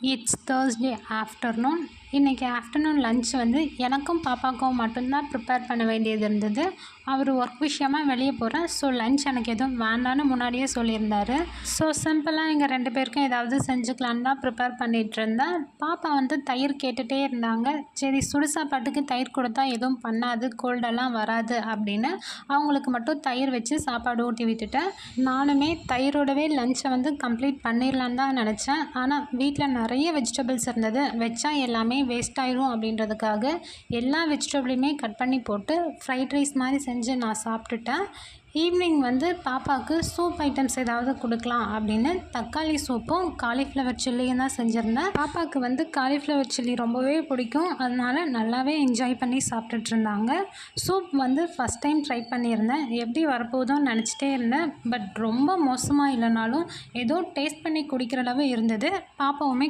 It's Thursday afternoon. இன்றைக்கி afternoon lunch வந்து எனக்கும் பாப்பாவுக்கும் மட்டும்தான் ப்ரிப்பேர் பண்ண வேண்டியது இருந்தது. அவர் ஒர்க் விஷயமாக வெளியே போகிறேன். ஸோ லன்ச் எனக்கு எதுவும் வேண்டான்னு முன்னாடியே சொல்லியிருந்தார். ஸோ சிம்பிளாக எங்கள் 2 பேருக்கும் ஏதாவது செஞ்சுக்கலான்னு தான் ப்ரிப்பேர் பண்ணிகிட்டு இருந்தேன். பாப்பா வந்து தயிர் கேட்டுகிட்டே இருந்தாங்க. சரி, சுடு சாப்பாட்டுக்கு தயிர் கொடுத்தா எதுவும் பண்ணாது, கோல்டெல்லாம் வராது அப்படின்னு அவங்களுக்கு மட்டும் தயிர் வச்சு சாப்பாடு ஊட்டி விட்டுட்டேன். நானுமே தயிரோடவே லன்ச்சை வந்து கம்ப்ளீட் பண்ணிடலான்னு தான் நினச்சேன். ஆனால் வீட்டில் நிறைய வெஜிடபிள்ஸ் இருந்தது. வச்சா எல்லாமே வேஸ்ட் ஆயிரும் அப்படின்றதுக்காக எல்லா வெஜிடபிளையுமே கட் பண்ணி போட்டு ஃப்ரைட் ரைஸ் மாதிரி செஞ்சு நான் சாப்பிட்டுட்டேன். ஈவினிங் வந்து பாப்பாவுக்கு சூப் ஐட்டம்ஸ் ஏதாவது கொடுக்கலாம் அப்படின்னு தக்காளி சூப்பும் காலிஃப்ளவர் சில்லியும் தான் செஞ்சுருந்தேன். பாப்பாவுக்கு வந்து காலிஃப்ளவர் சில்லி ரொம்பவே பிடிக்கும். அதனால நல்லாவே என்ஜாய் பண்ணி சாப்பிட்டுட்டு இருந்தாங்க. சூப் வந்து ஃபஸ்ட் டைம் ட்ரை பண்ணியிருந்தேன். எப்படி வரப்போகுதோன்னு நினச்சிட்டே இருந்தேன். பட் ரொம்ப மோசமாக இல்லைனாலும் ஏதோ டேஸ்ட் பண்ணி குடிக்கிற அளவு இருந்தது. பாப்பாவுமே